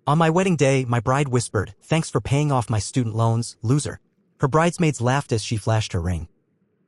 On my wedding day, my bride whispered, "Thanks for paying off my student loans, loser." Her bridesmaids laughed as she flashed her ring.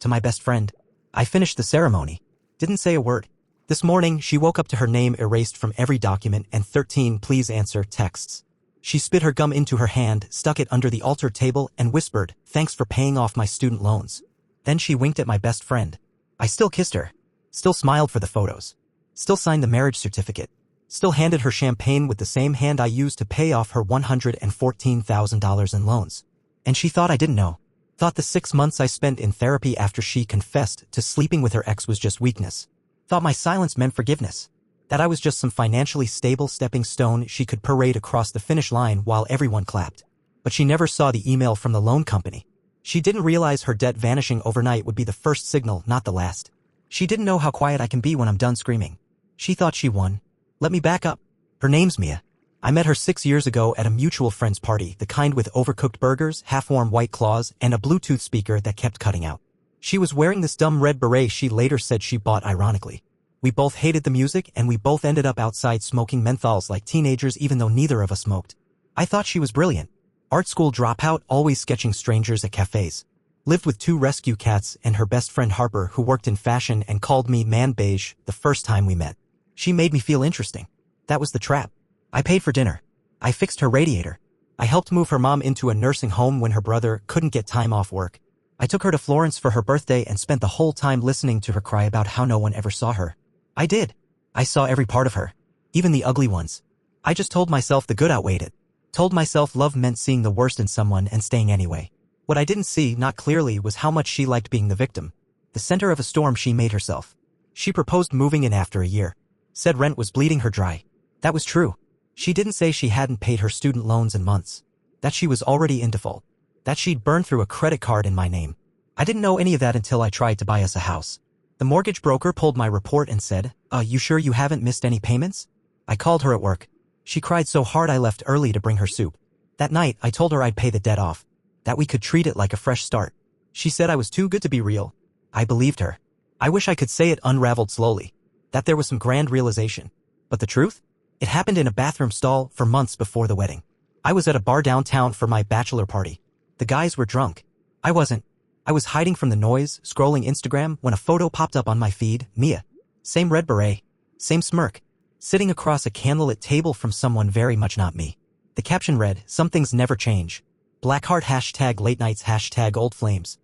To my best friend. I finished the ceremony. Didn't say a word. This morning, she woke up to her name erased from every document and 13 please answer texts. She spit her gum into her hand, stuck it under the altar table, and whispered, "Thanks for paying off my student loans." Then she winked at my best friend. I still kissed her. Still smiled for the photos. Still signed the marriage certificate. Still handed her champagne with the same hand I used to pay off her $114,000 in loans. And she thought I didn't know. Thought the 6 months I spent in therapy after she confessed to sleeping with her ex was just weakness. Thought my silence meant forgiveness. That I was just some financially stable stepping stone she could parade across the finish line while everyone clapped. But she never saw the email from the loan company. She didn't realize her debt vanishing overnight would be the first signal, not the last. She didn't know how quiet I can be when I'm done screaming. She thought she won. Let me back up. Her name's Mia. I met her 6 years ago at a mutual friend's party, the kind with overcooked burgers, half-warm White Claws, and a Bluetooth speaker that kept cutting out. She was wearing this dumb red beret she later said she bought ironically. We both hated the music, and we both ended up outside smoking menthols like teenagers even though neither of us smoked. I thought she was brilliant. Art school dropout, always sketching strangers at cafes. Lived with 2 rescue cats and her best friend Harper, who worked in fashion and called me Man Beige the first time we met. She made me feel interesting. That was the trap. I paid for dinner. I fixed her radiator. I helped move her mom into a nursing home when her brother couldn't get time off work. I took her to Florence for her birthday and spent the whole time listening to her cry about how no one ever saw her. I did. I saw every part of her. Even the ugly ones. I just told myself the good outweighed it. Told myself love meant seeing the worst in someone and staying anyway. What I didn't see, not clearly, was how much she liked being the victim. The center of a storm she made herself. She proposed moving in after a year. Said rent was bleeding her dry. That was true. She didn't say she hadn't paid her student loans in months. That she was already in default. That she'd burned through a credit card in my name. I didn't know any of that until I tried to buy us a house. The mortgage broker pulled my report and said, "You sure you haven't missed any payments?" I called her at work. She cried so hard I left early to bring her soup. That night, I told her I'd pay the debt off. That we could treat it like a fresh start. She said I was too good to be real. I believed her. I wish I could say it unraveled slowly. That there was some grand realization. But the truth? It happened in a bathroom stall for months before the wedding. I was at a bar downtown for my bachelor party. The guys were drunk. I wasn't. I was hiding from the noise, scrolling Instagram, when a photo popped up on my feed, Mia. Same red beret. Same smirk. Sitting across a candlelit table from someone very much not me. The caption read, "Some things never change. Blackheart # late nights # old flames."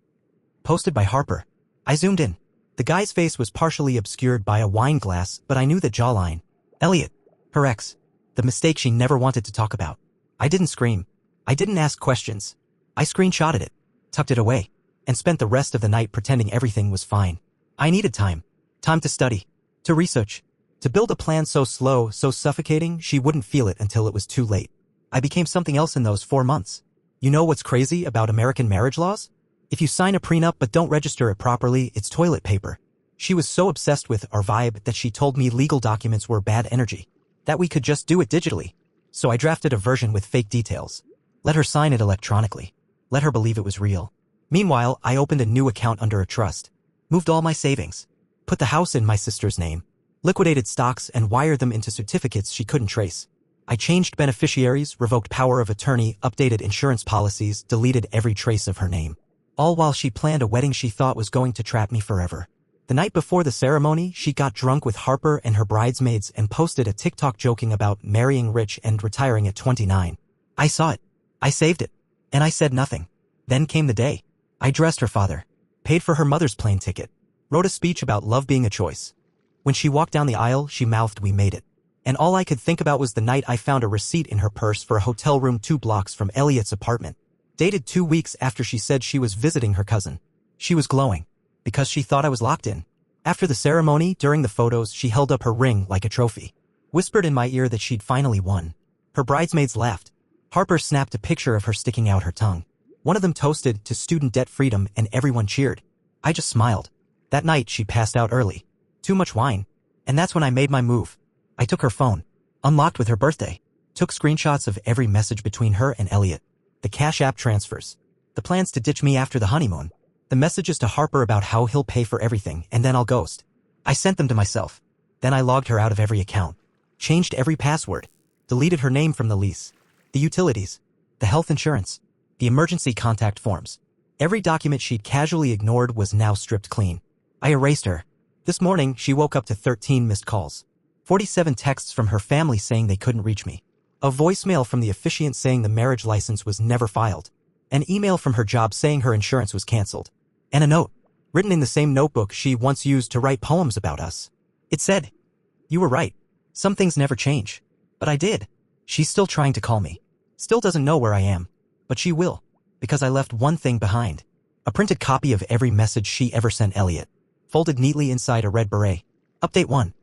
Posted by Harper. I zoomed in. The guy's face was partially obscured by a wine glass, but I knew the jawline. Elliot. Her ex. The mistake she never wanted to talk about. I didn't scream. I didn't ask questions. I screenshotted it. Tucked it away. And spent the rest of the night pretending everything was fine. I needed time. Time to study. To research. To build a plan so slow, so suffocating, she wouldn't feel it until it was too late. I became something else in those 4 months. You know what's crazy about American marriage laws? If you sign a prenup but don't register it properly, it's toilet paper. She was so obsessed with our vibe that she told me legal documents were bad energy. That we could just do it digitally. So I drafted a version with fake details. Let her sign it electronically. Let her believe it was real. Meanwhile, I opened a new account under a trust. Moved all my savings. Put the house in my sister's name. Liquidated stocks and wired them into certificates she couldn't trace. I changed beneficiaries, revoked power of attorney, updated insurance policies, deleted every trace of her name. All while she planned a wedding she thought was going to trap me forever. The night before the ceremony, she got drunk with Harper and her bridesmaids and posted a TikTok joking about marrying rich and retiring at 29. I saw it. I saved it. And I said nothing. Then came the day. I dressed her father. Paid for her mother's plane ticket. Wrote a speech about love being a choice. When she walked down the aisle, she mouthed, "We made it." And all I could think about was the night I found a receipt in her purse for a hotel room 2 blocks from Elliot's apartment. Dated 2 weeks after she said she was visiting her cousin. She was glowing. Because she thought I was locked in. After the ceremony, during the photos, she held up her ring like a trophy. Whispered in my ear that she'd finally won. Her bridesmaids laughed. Harper snapped a picture of her sticking out her tongue. One of them toasted to student debt freedom and everyone cheered. I just smiled. That night she passed out early. Too much wine. And that's when I made my move. I took her phone. Unlocked with her birthday. Took screenshots of every message between her and Elliot. The Cash App transfers. The plans to ditch me after the honeymoon. The messages to Harper about how he'll pay for everything and then I'll ghost. I sent them to myself. Then I logged her out of every account. Changed every password. deleted her name from the lease, the utilities, the health insurance, the emergency contact forms. Every document she'd casually ignored was now stripped clean. I erased her. This morning, she woke up to 13 missed calls, 47 texts from her family saying they couldn't reach me, a voicemail from the officiant saying the marriage license was never filed, an email from her job saying her insurance was canceled, and a note, written in the same notebook she once used to write poems about us. It said, "You were right. Some things never change." But I did. She's still trying to call me. Still doesn't know where I am. But she will, because I left one thing behind. A printed copy of every message she ever sent Elliot, folded neatly inside a red beret. Update 1.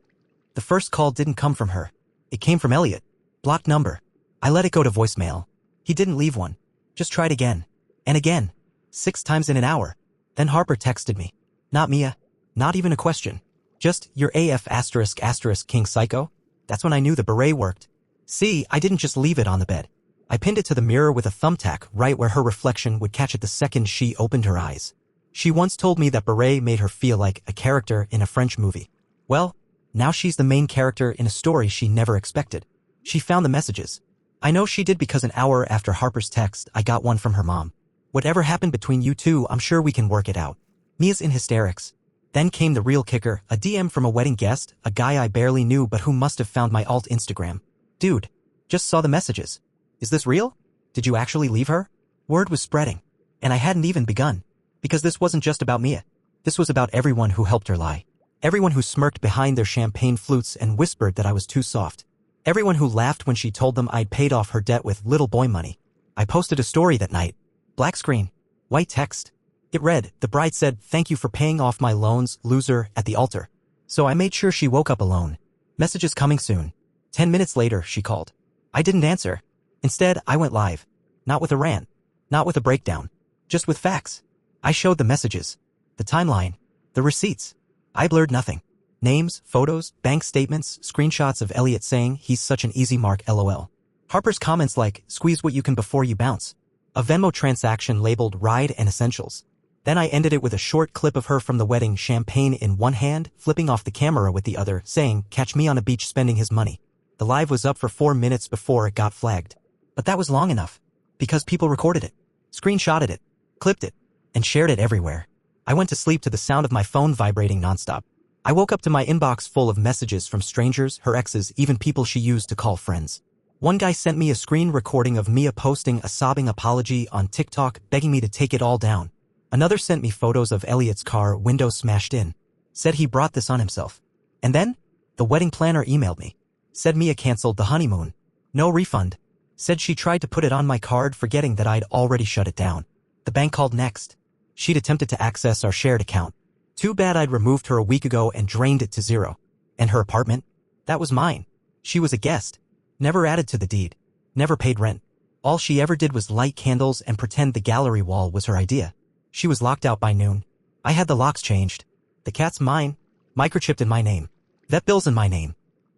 The first call didn't come from her. It came from Elliot. Blocked number. I let it go to voicemail. He didn't leave one. Just tried again. And again. 6 times in an hour. Then Harper texted me. Not Mia. Not even a question. Just, "Your AF *** King Psycho?" That's when I knew the beret worked. See, I didn't just leave it on the bed. I pinned it to the mirror with a thumbtack right where her reflection would catch it the second she opened her eyes. She once told me that beret made her feel like a character in a French movie. Well, now she's the main character in a story she never expected. She found the messages. I know she did because an hour after Harper's text, I got one from her mom. "Whatever happened between you two, I'm sure we can work it out." Mia's in hysterics. Then came the real kicker, a DM from a wedding guest, a guy I barely knew but who must have found my alt Instagram. "Dude, just saw the messages. Is this real? Did you actually leave her?" Word was spreading. And I hadn't even begun. Because this wasn't just about Mia. This was about everyone who helped her lie. Everyone who smirked behind their champagne flutes and whispered that I was too soft. Everyone who laughed when she told them I'd paid off her debt with little boy money. I posted a story that night. Black screen. White text. It read, "The bride said, 'Thank you for paying off my loans, loser,' at the altar." So I made sure she woke up alone. Messages coming soon. 10 minutes later, she called. I didn't answer. Instead, I went live. Not with a rant. Not with a breakdown. Just with facts. I showed the messages. The timeline. The receipts. I blurred nothing. Names, photos, bank statements, screenshots of Elliot saying, "He's such an easy mark, LOL." Harper's comments like, "Squeeze what you can before you bounce." A Venmo transaction labeled Ride and Essentials. Then I ended it with a short clip of her from the wedding, champagne in one hand, flipping off the camera with the other, saying, "Catch me on a beach spending his money." The live was up for 4 minutes before it got flagged. But that was long enough. Because people recorded it, screenshotted it, clipped it, and shared it everywhere. I went to sleep to the sound of my phone vibrating nonstop. I woke up to my inbox full of messages from strangers, her exes, even people she used to call friends. One guy sent me a screen recording of Mia posting a sobbing apology on TikTok, begging me to take it all down. Another sent me photos of Elliot's car, window smashed in. Said he brought this on himself. And then, the wedding planner emailed me. Said Mia canceled the honeymoon. No refund. Said she tried to put it on my card, forgetting that I'd already shut it down. The bank called next. She'd attempted to access our shared account. Too bad I'd removed her a week ago and drained it to zero. And her apartment? That was mine. She was a guest. Never added to the deed. Never paid rent. All she ever did was light candles and pretend the gallery wall was her idea. She was locked out by noon. I had the locks changed. The cat's mine. Microchipped in my name. Vet bills in my name.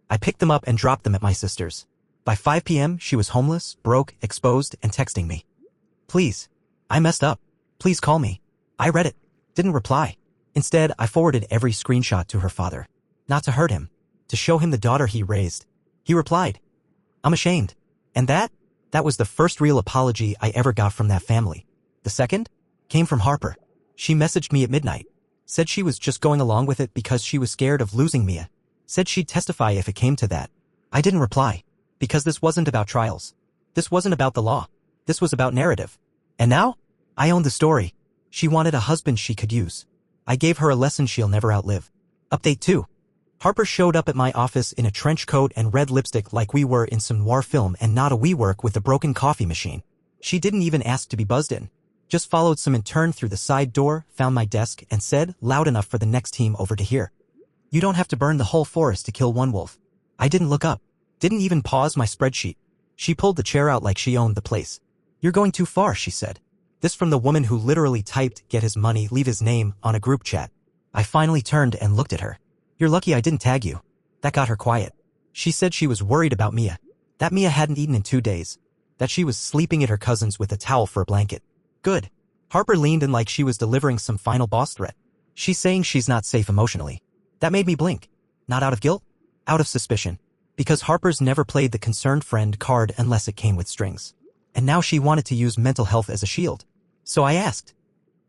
I picked them up and dropped them at my sister's. By 5 p.m., she was homeless, broke, exposed, and texting me. "Please. I messed up. Please call me." I read it. Didn't reply. Instead, I forwarded every screenshot to her father. Not to hurt him. To show him the daughter he raised. He replied, "I'm ashamed." And that was the first real apology I ever got from that family. The second came from Harper. She messaged me at midnight. Said she was just going along with it because she was scared of losing Mia. Said she'd testify if it came to that. I didn't reply. Because this wasn't about trials. This wasn't about the law. This was about narrative. And now, I owned the story. She wanted a husband she could use. I gave her a lesson she'll never outlive. Update 2. Harper showed up at my office in a trench coat and red lipstick like we were in some noir film and not a WeWork with a broken coffee machine. She didn't even ask to be buzzed in. Just followed some intern through the side door, found my desk, and said, loud enough for the next team over to hear, "You don't have to burn the whole forest to kill one wolf." I didn't look up. Didn't even pause my spreadsheet. She pulled the chair out like she owned the place. "You're going too far," she said. This from the woman who literally typed, "Get his money, leave his name," on a group chat. I finally turned and looked at her. "You're lucky I didn't tag you." That got her quiet. She said she was worried about Mia. That Mia hadn't eaten in 2 days. That she was sleeping at her cousin's with a towel for a blanket. Good. Harper leaned in like she was delivering some final boss threat. She's saying she's not safe emotionally. That made me blink. Not out of guilt. Out of suspicion. Because Harper's never played the concerned friend card unless it came with strings. And now she wanted to use mental health as a shield. So I asked.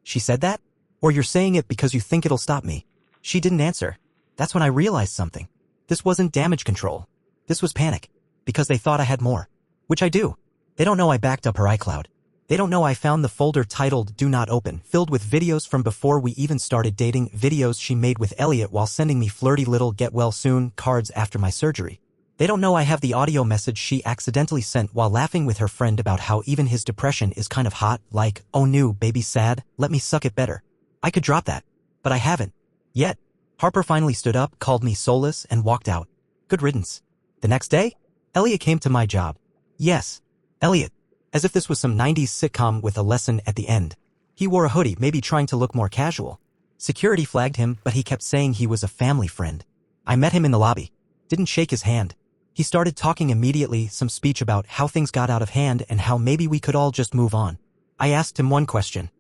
She said that? Or you're saying it because you think it'll stop me? She didn't answer. That's when I realized something. This wasn't damage control. This was panic. Because they thought I had more. Which I do. They don't know I backed up her iCloud. They don't know I found the folder titled Do Not Open, filled with videos from before we even started dating, videos she made with Elliot while sending me flirty little get well soon cards after my surgery. They don't know I have the audio message she accidentally sent while laughing with her friend about how even his depression is kind of hot, like, oh no, baby sad, let me suck it better. I could drop that. But I haven't. Yet. Harper finally stood up, called me soulless, and walked out. Good riddance. The next day, Elliot came to my job. Yes. Elliot. As if this was some 90s sitcom with a lesson at the end. He wore a hoodie, maybe trying to look more casual. Security flagged him, but he kept saying he was a family friend. I met him in the lobby. Didn't shake his hand. He started talking immediately, some speech about how things got out of hand and how maybe we could all just move on. I asked him one question.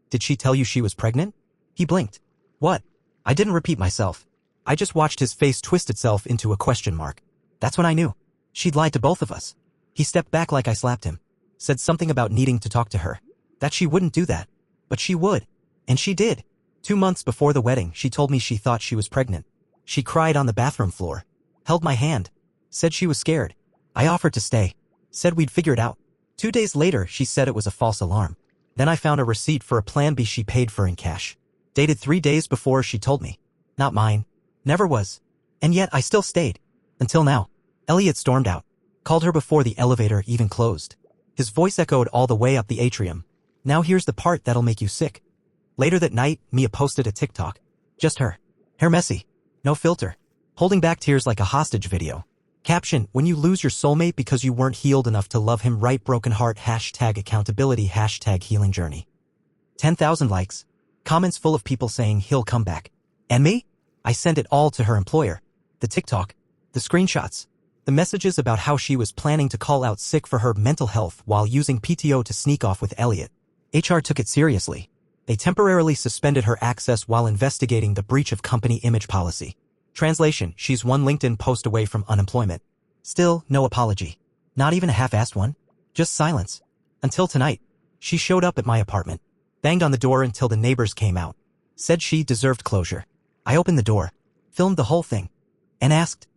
Did she tell you she was pregnant? He blinked. What? I didn't repeat myself. I just watched his face twist itself into a question mark. That's when I knew. She'd lied to both of us. He stepped back like I slapped him. Said something about needing to talk to her. That she wouldn't do that. But she would. And she did. 2 months before the wedding, she told me she thought she was pregnant. She cried on the bathroom floor. Held my hand. Said she was scared. I offered to stay. Said we'd figure it out. 2 days later, she said it was a false alarm. Then I found a receipt for a Plan B she paid for in cash. Dated 3 days before she told me. Not mine. Never was. And yet I still stayed. Until now. Elliot stormed out. Called her before the elevator even closed. His voice echoed all the way up the atrium. Now here's the part that'll make you sick. Later that night, Mia posted a TikTok. Just her. Hair messy. No filter. Holding back tears like a hostage video. Caption, when you lose your soulmate because you weren't healed enough to love him right, broken heart, hashtag accountability, hashtag healing journey. 10,000 likes. Comments full of people saying he'll come back. And me? I sent it all to her employer. The TikTok. The screenshots. The messages about how she was planning to call out sick for her mental health while using PTO to sneak off with Elliot. HR took it seriously. They temporarily suspended her access while investigating the breach of company image policy. Translation, she's one LinkedIn post away from unemployment. Still, no apology. Not even a half-assed one. Just silence. Until tonight. She showed up at my apartment. Banged on the door until the neighbors came out. Said she deserved closure. I opened the door. Filmed the whole thing. And asked,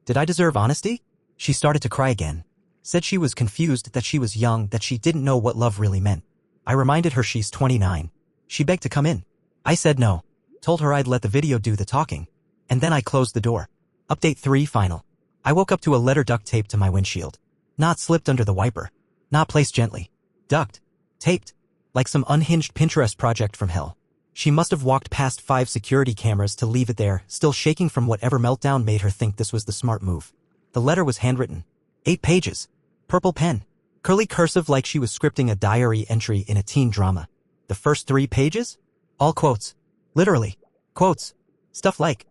did I deserve honesty? She started to cry again. Said she was confused, that she was young, that she didn't know what love really meant. I reminded her she's 29. She begged to come in. I said no. Told her I'd let the video do the talking. And then I closed the door. Update 3 final. I woke up to a letter duct taped to my windshield. Not slipped under the wiper. Not placed gently. Duct. Taped. Like some unhinged Pinterest project from hell. She must have walked past 5 security cameras to leave it there, still shaking from whatever meltdown made her think this was the smart move. The letter was handwritten. 8 pages. Purple pen. Curly cursive like she was scripting a diary entry in a teen drama. The first 3 pages? All quotes. Literally. Quotes. Stuff like,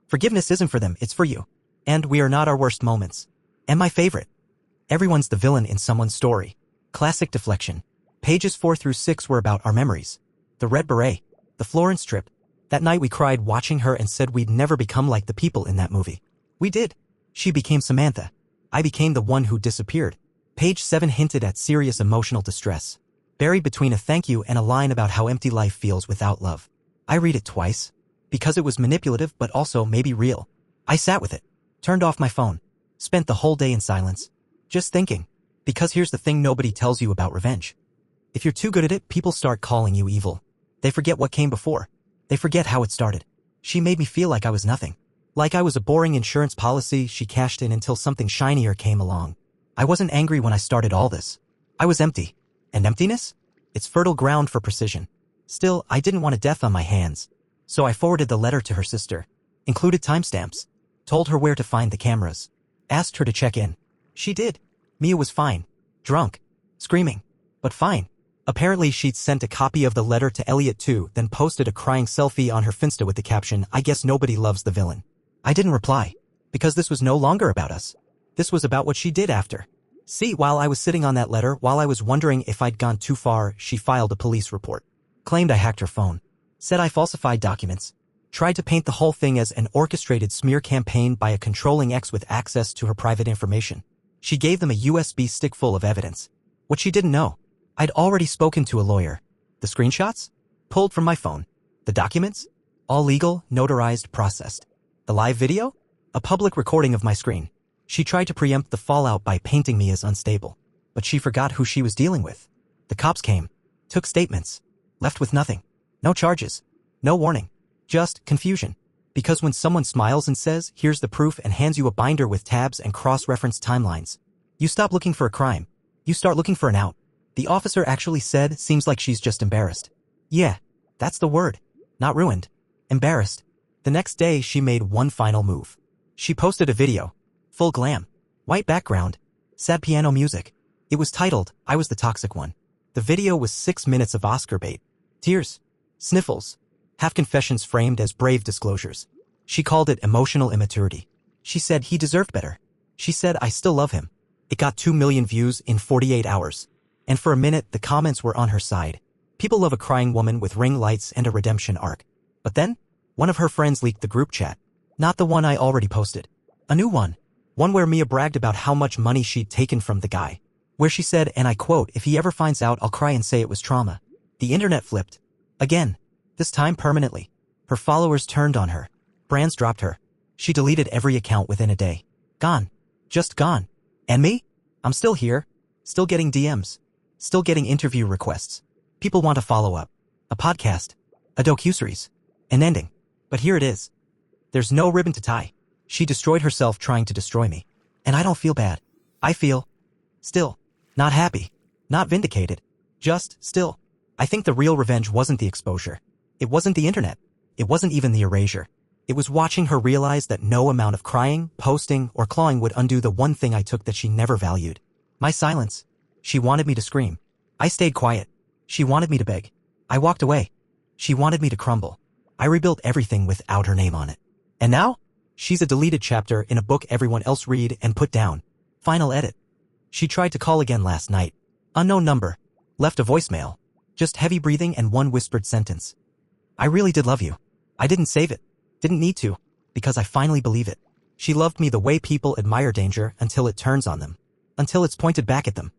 forgiveness isn't for them, it's for you. And we are not our worst moments. And my favorite. Everyone's the villain in someone's story. Classic deflection. Pages 4 through 6 were about our memories. The red beret. The Florence trip. That night we cried watching her and said we'd never become like the people in that movie. We did. She became Samantha. I became the one who disappeared. Page 7 hinted at serious emotional distress. Buried between a thank you and a line about how empty life feels without love. I read it twice. Because it was manipulative but also maybe real. I sat with it. Turned off my phone. Spent the whole day in silence. Just thinking. Because here's the thing nobody tells you about revenge. If you're too good at it, people start calling you evil. They forget what came before. They forget how it started. She made me feel like I was nothing. Like I was a boring insurance policy she cashed in until something shinier came along. I wasn't angry when I started all this. I was empty. And emptiness? It's fertile ground for precision. Still, I didn't want a death on my hands. So I forwarded the letter to her sister. Included timestamps. Told her where to find the cameras. Asked her to check in. She did. Mia was fine. Drunk. Screaming. But fine. Apparently she'd sent a copy of the letter to Elliot too, then posted a crying selfie on her Finsta with the caption, I guess nobody loves the villain. I didn't reply. Because this was no longer about us. This was about what she did after. See, while I was sitting on that letter, while I was wondering if I'd gone too far, she filed a police report. Claimed I hacked her phone. Said I falsified documents. Tried to paint the whole thing as an orchestrated smear campaign by a controlling ex with access to her private information. She gave them a USB stick full of evidence. What she didn't know, I'd already spoken to a lawyer. The screenshots? Pulled from my phone. The documents? All legal, notarized, processed. The live video? A public recording of my screen. She tried to preempt the fallout by painting me as unstable. But she forgot who she was dealing with. The cops came, took statements, left with nothing. No charges. No warning. Just confusion. Because when someone smiles and says, here's the proof, and hands you a binder with tabs and cross-referenced timelines, you stop looking for a crime. You start looking for an out. The officer actually said, seems like she's just embarrassed. Yeah, that's the word. Not ruined. Embarrassed. The next day, she made one final move. She posted a video. Full glam. White background. Sad piano music. It was titled, I Was the Toxic One. The video was 6 minutes of Oscar bait. Tears. Sniffles. Half confessions framed as brave disclosures. She called it emotional immaturity. She said he deserved better. She said I still love him. It got 2 million views in 48 hours. And for a minute, the comments were on her side. People love a crying woman with ring lights and a redemption arc. But then, one of her friends leaked the group chat. Not the one I already posted. A new one. One where Mia bragged about how much money she'd taken from the guy. Where she said, and I quote, if he ever finds out, I'll cry and say it was trauma. The internet flipped. Again. This time permanently. Her followers turned on her. Brands dropped her. She deleted every account within a day. Gone. Just gone. And me? I'm still here. Still getting DMs. Still getting interview requests. People want a follow-up. A podcast. A docuseries. An ending. But here it is. There's no ribbon to tie. She destroyed herself trying to destroy me. And I don't feel bad. I feel still. Not happy. Not vindicated. Just still. I think the real revenge wasn't the exposure. It wasn't the internet. It wasn't even the erasure. It was watching her realize that no amount of crying, posting, or clawing would undo the one thing I took that she never valued. My silence. She wanted me to scream. I stayed quiet. She wanted me to beg. I walked away. She wanted me to crumble. I rebuilt everything without her name on it. And now? She's a deleted chapter in a book everyone else read and put down. Final edit. She tried to call again last night. Unknown number. Left a voicemail. Just heavy breathing and one whispered sentence. I really did love you. I didn't save it. Didn't need to. Because I finally believe it. She loved me the way people admire danger until it turns on them. Until it's pointed back at them.